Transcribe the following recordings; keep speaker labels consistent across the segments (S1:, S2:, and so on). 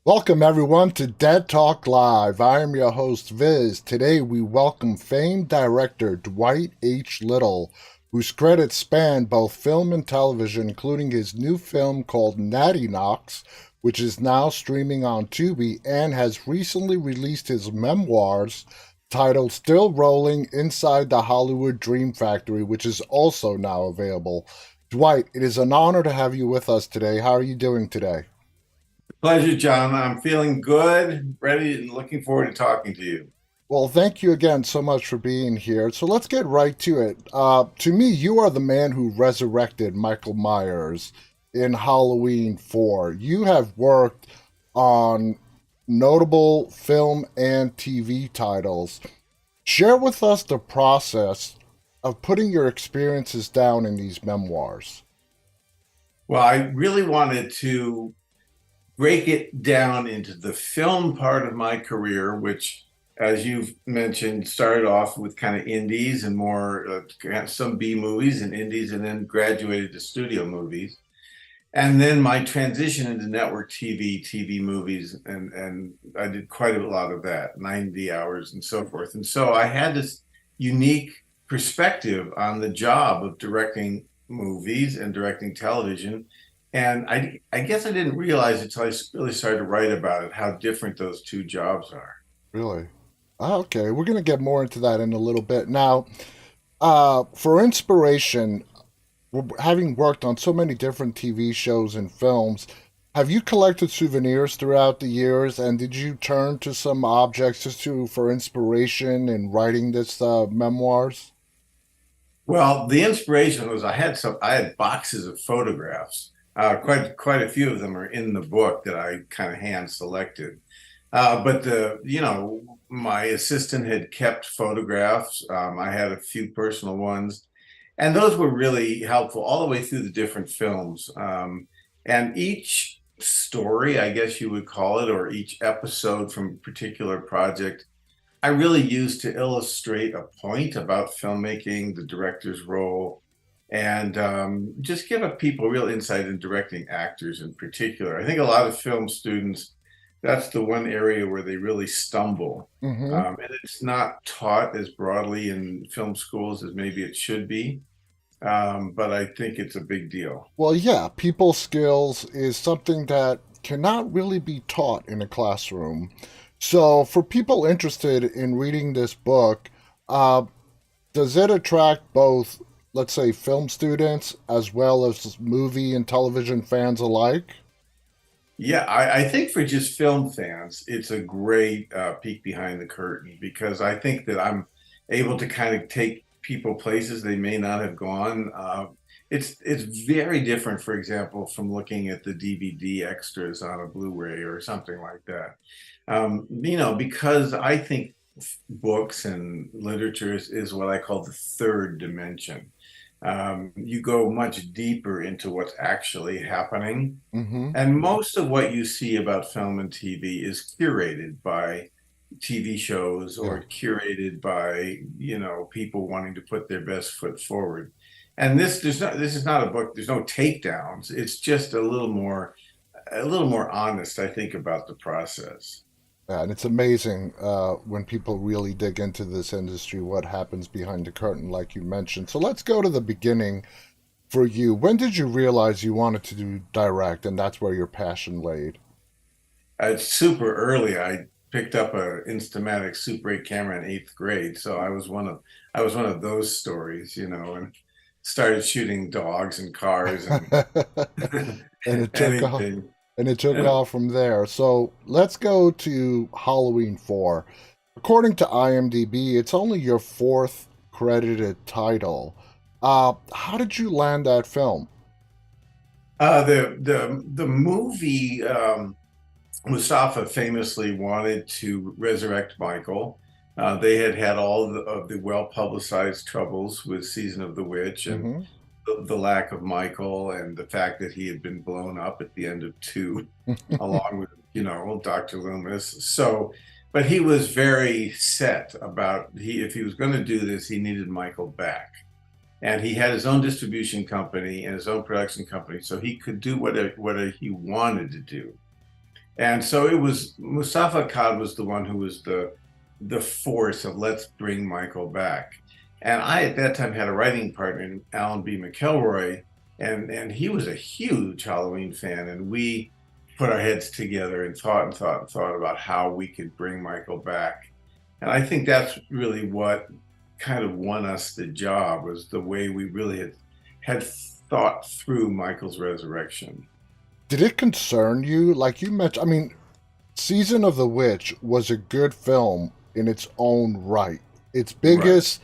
S1: Welcome everyone to Dead Talk Live. I am your host Viz. Today we welcome famed director Dwight H. Little, whose credits span both film and television, including his new film called Natty Knocks, which is now streaming on Tubi, and has recently released his memoirs titled Still Rolling Inside the Hollywood Dream Factory, which is also now available. Dwight, it is an honor to have you with us today. How are you doing today?
S2: Pleasure, John. I'm feeling good, ready, and looking forward to talking to you.
S1: Well, thank you again so much for being here. So let's get right to it. To me, you are the man who resurrected Michael Myers in Halloween 4. You have worked on notable film and TV titles. Share with us the process of putting your experiences down in these memoirs.
S2: Well, I really wanted to break it down into the film part of my career, which, as you've mentioned, started off with kind of indies and more some B movies and indies, and then graduated to studio movies. And then my transition into network TV movies, and I did quite a lot of that, 90 hours and so forth. And so I had this unique perspective on the job of directing movies and directing television. And I guess I didn't realize until I really started to write about it how different those two jobs are.
S1: Really? Okay, we're going to get more into that in a little bit. Now, for inspiration, having worked on so many different TV shows and films, have you collected souvenirs throughout the years, and did you turn to some objects just to for inspiration in writing this memoirs?
S2: Well, the inspiration was I had boxes of photographs. Quite a few of them are in the book that I kind of hand selected. But my assistant had kept photographs. I had a few personal ones, and those were really helpful all the way through the different films. And each story, I guess you would call it, or each episode from a particular project, I really used to illustrate a point about filmmaking, the director's role, and just give up people real insight in directing actors in particular. I think a lot of film students, that's the one area where they really stumble.
S1: Mm-hmm.
S2: And it's not taught as broadly in film schools as maybe it should be. But I think it's a big deal.
S1: Well, yeah, people skills is something that cannot really be taught in a classroom. So, for people interested in reading this book, uh, does it attract both, let's say, film students as well as movie and television fans alike?
S2: Yeah, I think for just film fans, it's a great peek behind the curtain because I think that I'm able to kind of take people places they may not have gone. It's very different, for example, from looking at the DVD extras on a Blu-ray or something like that. Because I think books and literature is what I call the third dimension. You go much deeper into what's actually happening.
S1: Mm-hmm.
S2: And most of what you see about film and TV is curated by TV shows
S1: Yeah.
S2: or curated by, people wanting to put their best foot forward. And this is not a book, there's no takedowns. It's just a little more honest, I think, about the process.
S1: Yeah, and it's amazing when people really dig into this industry, what happens behind the curtain, like you mentioned. So let's go to the beginning for you. When did you realize you wanted to do direct, and that's where your passion laid?
S2: It's super early. I picked up a Instamatic Super 8 camera in eighth grade, so I was one of those stories, and started shooting dogs and cars and
S1: and it took off,
S2: anything.
S1: and it took off from there. So let's go to Halloween 4. According to IMDb, it's only your fourth credited title. How did you land that film?
S2: The movie, Mustafa famously wanted to resurrect Michael. They had had all of the well-publicized troubles with Season of the Witch and
S1: Hmm.
S2: the lack of Michael and the fact that he had been blown up at the end of two, along with, Dr. Loomis. So, but he was very set about if he was going to do this, he needed Michael back. And he had his own distribution company and his own production company, so he could do whatever he wanted to do. And so it was Mustafa Akkad was the one who was the force of let's bring Michael back. And I at that time had a writing partner, Alan B. McElroy, and he was a huge Halloween fan, and we put our heads together and thought about how we could bring Michael back. And I think that's really what kind of won us the job, was the way we really had thought through Michael's resurrection.
S1: Did it concern you? Like you mentioned, I mean, Season of the Witch was a good film in its own right. Its
S2: Right.
S1: biggest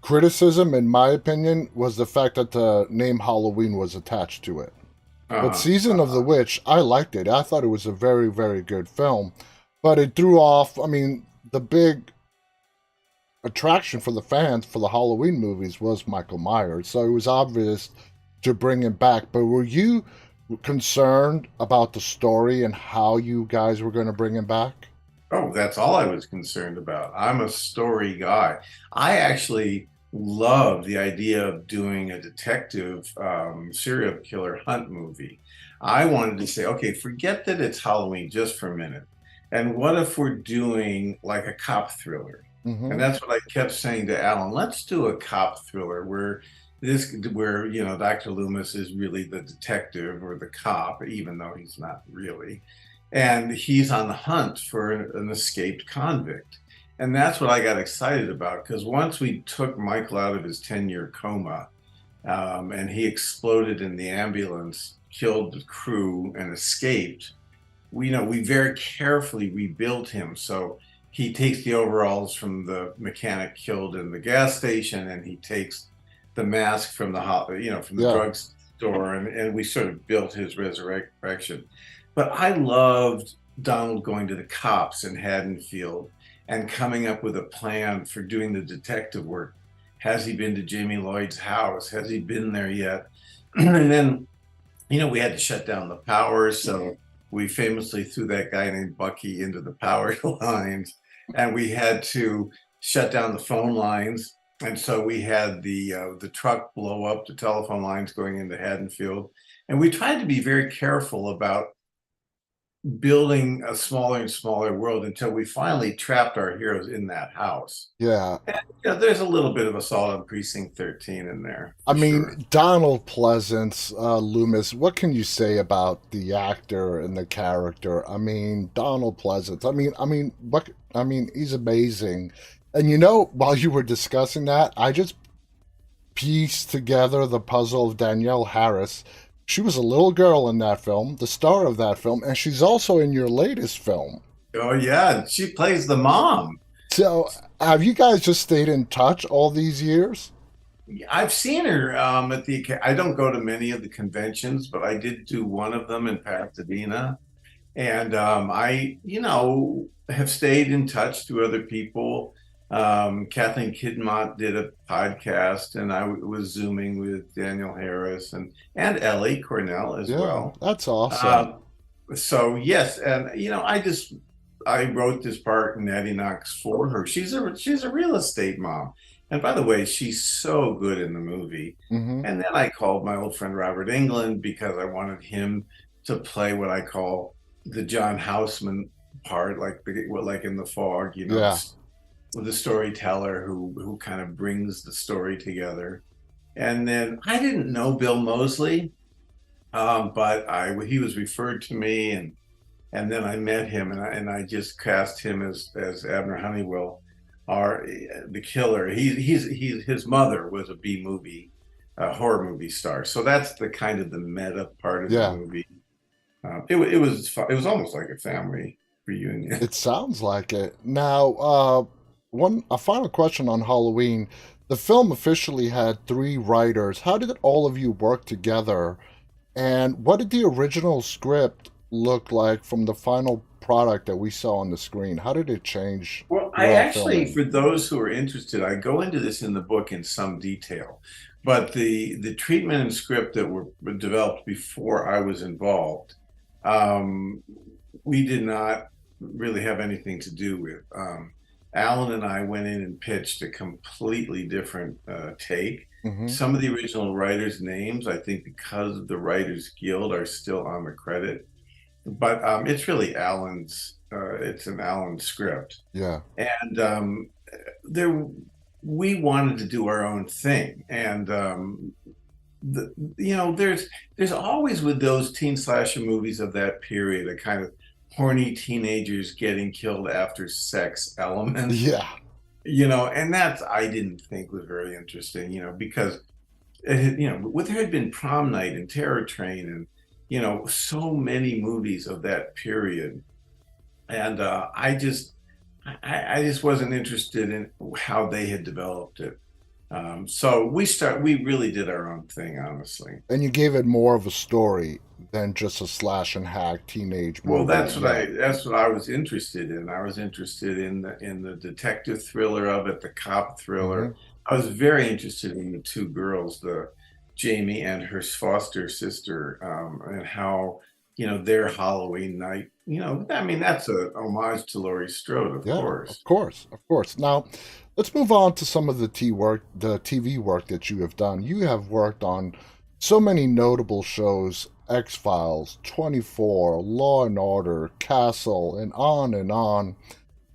S1: criticism, in my opinion, was the fact that the name Halloween was attached to it. But
S2: Uh-huh.
S1: Season of the Witch, I liked it. I thought it was a very, very good film. But it threw off, I mean, the big attraction for the fans for the Halloween movies was Michael Myers. So it was obvious to bring him back. But were you concerned about the story and how you guys were going to bring him back?
S2: Oh, that's all I was concerned about. I'm a story guy. I actually love the idea of doing a detective serial killer hunt movie. I wanted to say, okay, forget that it's Halloween just for a minute. And what if we're doing like a cop thriller? And
S1: Mm-hmm.
S2: that's what I kept saying to Alan. Let's do a cop thriller where Dr. Loomis is really the detective or the cop, even though he's not really, and he's on the hunt for an escaped convict. And that's what I got excited about, because once we took Michael out of his 10-year coma, and he exploded in the ambulance, killed the crew, and escaped, we very carefully rebuilt him. So he takes the overalls from the mechanic killed in the gas station, and he takes the mask from from the
S1: Yeah.
S2: drugstore, and we sort of built his resurrection. But I loved Donald going to the cops in Haddonfield and coming up with a plan for doing the detective work. Has he been to Jamie Lloyd's house? Has he been there yet? And then, we had to shut down the power. So we famously threw that guy named Bucky into the power lines, and we had to shut down the phone lines. And so we had the truck blow up the telephone lines going into Haddonfield. And we tried to be very careful about building a smaller and smaller world until we finally trapped our heroes in that house.
S1: Yeah.
S2: And, there's a little bit of assault on Precinct 13 in there
S1: I
S2: for sure.
S1: mean, Donald Pleasance, Loomis, what can you say about the actor and the character? I mean, Donald Pleasance. He's amazing. And while you were discussing that, I just pieced together the puzzle of Danielle Harris. She was a little girl in that film, the star of that film, and she's also in your latest film.
S2: Oh yeah, she plays the mom.
S1: So, have you guys just stayed in touch all these years?
S2: I've seen her I don't go to many of the conventions, but I did do one of them in Pasadena. And I have stayed in touch through other people. Kathleen Kidmont did a podcast, and I was Zooming with Daniel Harris and Ellie Cornell as
S1: Yeah,
S2: well.
S1: that's awesome.
S2: Um, so yes, and I wrote this part in Natty Knox for her. She's a real estate mom, and by the way, she's so good in the movie.
S1: Hmm.
S2: And then I called my old friend Robert Englund because I wanted him to play what I call the John Houseman part, like in The Fog,
S1: Yeah.
S2: the storyteller who kind of brings the story together. And then I didn't know Bill Moseley, but I he was referred to me, and then I met him, and I just cast him as Abner Honeywell, our the killer. His mother was a B movie, horror movie star. So that's the kind of the meta part of the
S1: Yeah.
S2: movie. It was almost like a family reunion.
S1: It sounds like it. Now, a final question on Halloween. The film officially had three writers. How did all of you work together? And what did the original script look like from the final product that we saw on the screen? How did it change
S2: Well, I
S1: throughout
S2: actually,
S1: filming?
S2: for those who are interested, I go into this in the book in some detail, but the treatment and script that were developed before I was involved, um, we did not really have anything to do with. Alan and I went in and pitched a completely different take.
S1: Hmm.
S2: Some of the original writers' names, I think, because of the Writers Guild, are still on the credit. but it's really Alan's. It's an Alan script,
S1: Yeah.
S2: and there we wanted to do our own thing, and there's always with those teen slasher movies of that period a kind of horny teenagers getting killed after sex element,
S1: Yeah.
S2: and that I didn't think was very interesting, because there had been Prom Night and Terror Train and so many movies of that period, and I just wasn't interested in how they had developed it. So we really did our own thing, honestly.
S1: And you gave it more of a story than just a slash and hack teenage
S2: Well,
S1: movie. Yeah.
S2: that's what I was interested in. I was interested in the detective thriller of it, the cop
S1: Hmm.
S2: thriller. I was very interested in the two girls, the Jamie and her foster sister, and how their Halloween night. I mean, that's a homage to Laurie Strode, of
S1: Yeah, of
S2: course.
S1: course, of course. Now, let's move on to some of the TV work that you have done. You have worked on so many notable shows: X-Files, 24, Law and Order, Castle, and on and on.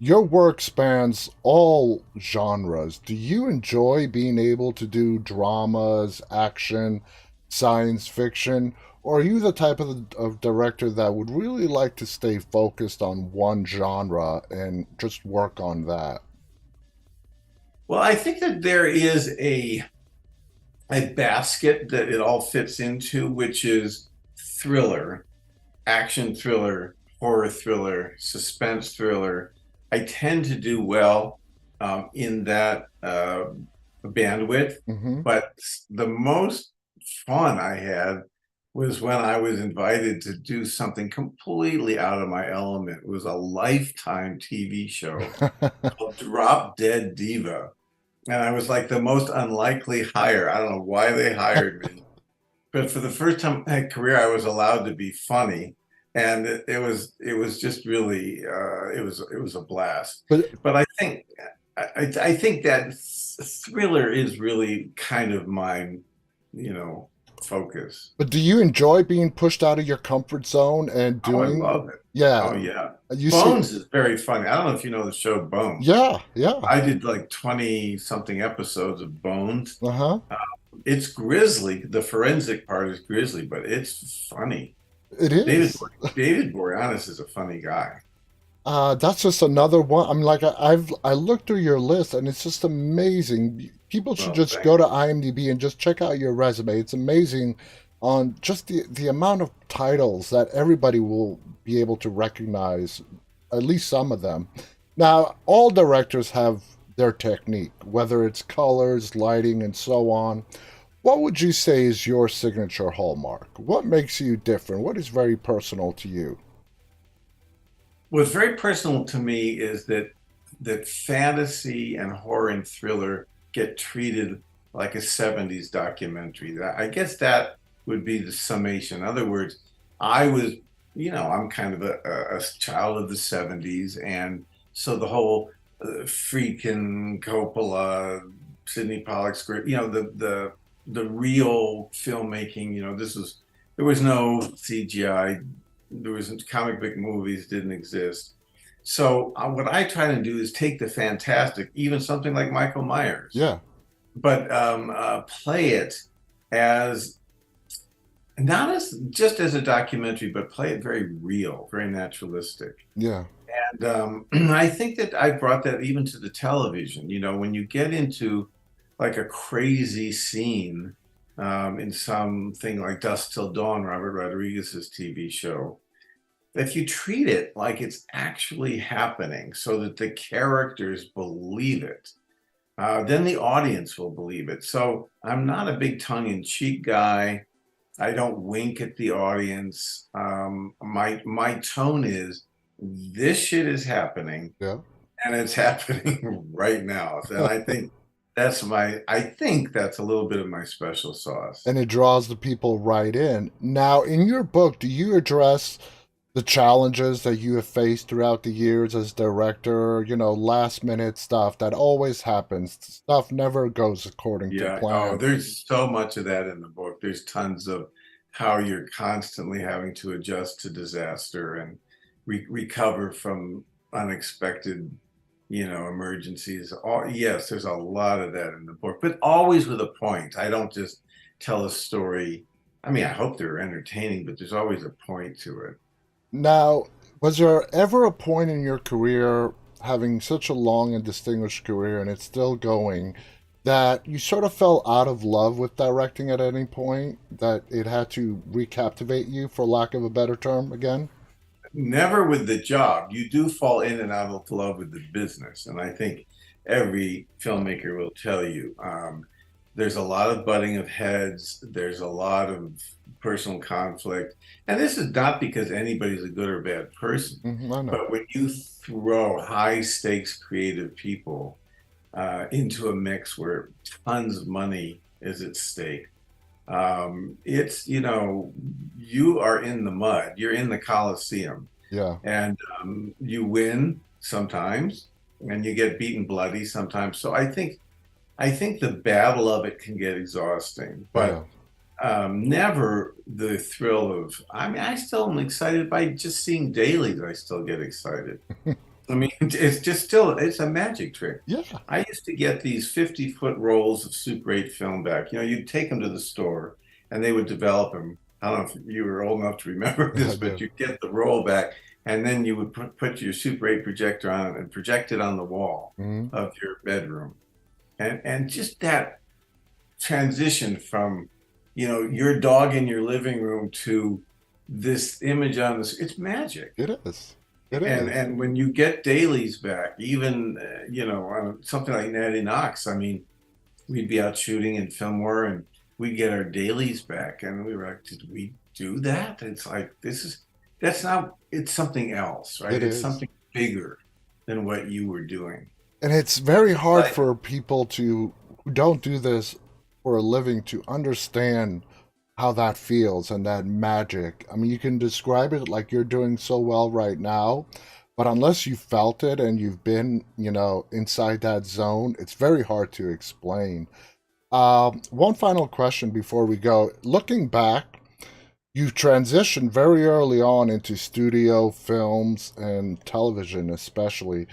S1: Your work spans all genres. Do you enjoy being able to do dramas, action, science fiction, or are you the type of director that would really like to stay focused on one genre and just work on that?
S2: Well, I think that there is a basket that it all fits into, which is thriller, action thriller, horror thriller, suspense thriller. I tend to do well in that bandwidth,
S1: Hmm.
S2: but the most fun I had was when I was invited to do something completely out of my element. It was a Lifetime TV show called Drop Dead Diva. And I was like the most unlikely hire. I don't know why they hired me, but for the first time in my career, I was allowed to be funny, and it was just really it was a blast.
S1: but
S2: But I think that thriller is really kind of my focus.
S1: but do you enjoy being pushed out of your comfort zone and
S2: Oh, I
S1: doing?
S2: love it.
S1: Yeah,
S2: Oh yeah,
S1: you see.
S2: Bones is very funny. I don't know if you know the show Bones.
S1: Yeah, yeah.
S2: I did like 20 something episodes of Bones.
S1: Uh-huh.
S2: It's grisly. The forensic part is grisly, but it's funny.
S1: It
S2: David
S1: is.
S2: David Boreanaz is a funny guy.
S1: That's just another one. I'm like I looked through your list and it's just amazing. People should
S2: Well,
S1: just
S2: thank
S1: go to IMDb and just check out your resume. It's amazing on just the amount of titles that everybody will be able to recognize, at least some of them. Now, all directors have their technique, whether it's colors, lighting, and so on. What would you say is your signature hallmark? What makes you different? What is very personal to you?
S2: What's very personal to me is that fantasy and horror and thriller get treated like a 70s documentary. I guess that would be the summation. In other words, I was, I'm kind of a child of the 70s. And so the whole Friedkin, Coppola, Sidney Pollack script, the real filmmaking, there was no CGI, there was comic book movies didn't exist. So what I try to do is take the fantastic, even something like Michael Myers,
S1: Yeah,
S2: but play it as not as just as a documentary, but play it very real, very naturalistic.
S1: yeah,
S2: And I think that I brought that even to the television. When you get into like a crazy scene in something like Dusk Till Dawn, Robert Rodriguez's TV show, if you treat it like it's actually happening so that the characters believe it, then the audience will believe it. So I'm not a big tongue-in-cheek guy. I don't wink at the audience. My tone is this shit is happening
S1: yeah.
S2: and it's happening right now. And I think that's a little bit of my special sauce.
S1: And it draws the people right in. Now, in your book, do you address the challenges that you have faced throughout the years as director? Last minute stuff that always happens. Stuff never goes according to
S2: Yeah. Oh,
S1: plan.
S2: there's so much of that in the book. There's tons of how you're constantly having to adjust to disaster and recover from unexpected, emergencies. Yes, there's a lot of that in the book, but always with a point. I don't just tell a story. I mean, I hope they're entertaining, but there's always a point to it.
S1: Now, was there ever a point in your career, having such a long and distinguished career and it's still going, that you sort of fell out of love with directing at any point, that it had to recaptivate you, for lack of a better term, again?
S2: Never with the job. You do fall in and out of love with the business. And I think every filmmaker will tell you there's a lot of butting of heads, there's a lot of personal conflict. And this is not because anybody's a good or bad person,
S1: I know.
S2: but when you throw high stakes creative people into a mix where tons of money is at stake, it's, you are in the mud, you're in the Coliseum,
S1: Yeah,
S2: and you win sometimes and you get beaten bloody sometimes. So I think the battle of it can get exhausting,
S1: yeah.
S2: but never the thrill of, I mean, I still am excited by just seeing dailies. I still get excited. I mean, it's just still, it's a magic trick.
S1: Yeah.
S2: I used to get these 50-foot rolls of Super 8 film back. You'd take them to the store and they would develop them. I don't know if you were old enough to remember
S1: I
S2: this,
S1: do.
S2: but you'd get the roll back and then you would put your Super 8 projector on it and project it on the wall of your bedroom. And just that transition from, your dog in your living room to this image on this, it's magic.
S1: It is. It
S2: And
S1: is.
S2: and when you get dailies back, even on something like Natty Knox, I mean, we'd be out shooting in Fillmore and we'd get our dailies back, and we were like, "Did we do that?" It's like that's not. It's something else, right?
S1: It
S2: It's
S1: is.
S2: something bigger than what you were doing.
S1: And it's very hard
S2: Like,
S1: for people who don't do this for a living to understand how that feels and that magic. I mean, you can describe it like you're doing so well right now, but unless you felt it and you've been, inside that zone, it's very hard to explain. One final question before we go. Looking back, you transitioned very early on into studio films and television, especially.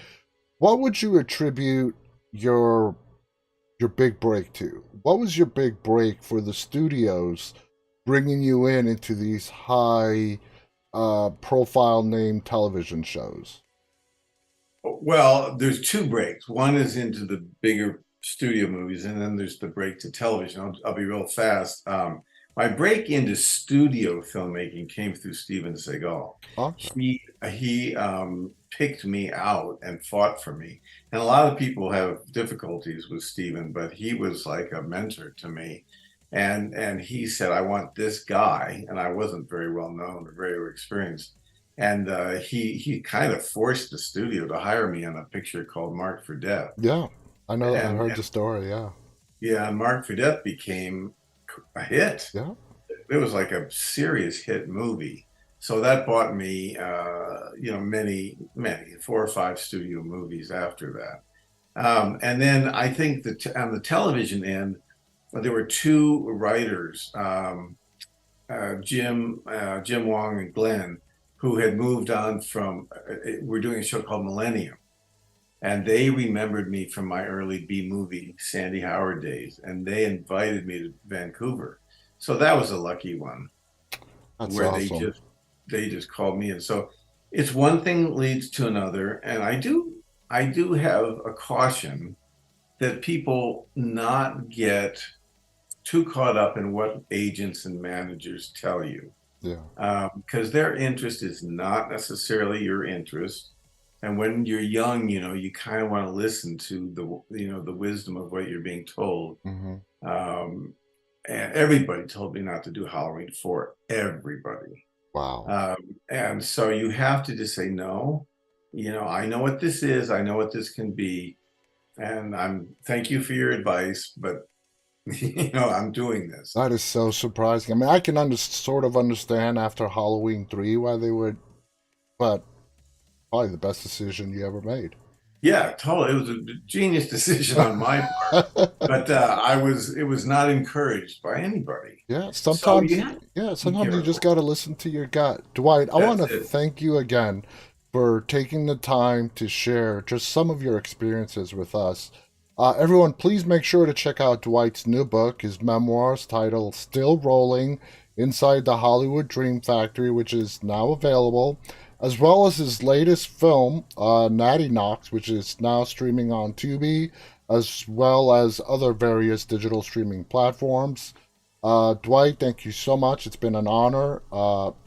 S1: What would you attribute your your big break to? What was your big break for the studios, bringing you into these high profile name television shows?
S2: well, there's two breaks. One is into the bigger studio movies, and then there's the break to television. I'll be real fast. My break into studio filmmaking came through Steven Seagal.
S1: Okay.
S2: He picked me out and fought for me. And a lot of people have difficulties with Steven, but he was like a mentor to me. And he said, I want this guy. And I wasn't very well known or very experienced. And he kind of forced the studio to hire me on a picture called Marked for Death.
S1: Yeah, I know. I
S2: And
S1: heard the story. Yeah.
S2: yeah, Marked for Death became a hit.
S1: Yeah.
S2: It was like a serious hit movie. So that bought me, many, many, 4 or 5 studio movies after that. And then I think that on the television end, there were two writers, Jim Wong and Glenn, who had moved on from. We're doing a show called Millennium, and they remembered me from my early B movie Sandy Howard days, and they invited me to Vancouver. So that was a lucky one,
S1: That's
S2: where
S1: awesome.
S2: they just called me in. So it's one thing leads to another, and I do have a caution that people not get too caught up in what agents and managers tell you,
S1: Yeah.
S2: because their interest is not necessarily your interest. And when you're young, you kind of want to listen to the wisdom of what you're being told.
S1: Hmm.
S2: Um, and everybody told me not to do Halloween for everybody.
S1: Wow.
S2: And so you have to just say, no, I know what this is. I know what this can be. And thank you for your advice, but I'm doing this.
S1: That is so surprising. I mean, I can sort of understand after Halloween 3 why they would, but probably the best decision you ever made.
S2: Yeah, totally. It was a genius decision on my part, but it was not encouraged by anybody.
S1: Yeah,
S2: So
S1: sometimes,
S2: you have to
S1: yeah,
S2: be
S1: sometimes you just
S2: careful.
S1: got to listen to your gut. Dwight, I want
S2: That's
S1: to
S2: it.
S1: thank you again for taking the time to share just some of your experiences with us. Everyone, please make sure to check out Dwight's new book, his memoirs titled Still Rolling Inside the Hollywood Dream Factory, which is now available, as well as his latest film, Natty Knocks, which is now streaming on Tubi, as well as other various digital streaming platforms. Dwight, thank you so much. It's been an honor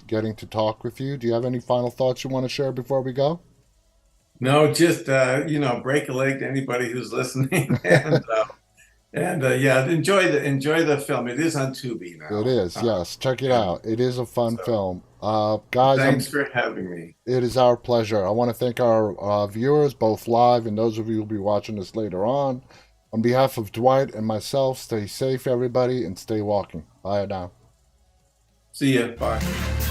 S1: getting to talk with you. Do you have any final thoughts you want to share before we go?
S2: No, just break a leg to anybody who's listening, and yeah, enjoy the film. It is on Tubi
S1: It
S2: now,
S1: is, yes. Check it
S2: and
S1: out. It is a fun
S2: so
S1: film. Guys,
S2: thanks for having me.
S1: it is our pleasure. I want to thank our viewers, both live and those of you who will be watching this later on. On behalf of Dwight and myself, stay safe, everybody, and stay walking. Bye now.
S2: See ya. Bye.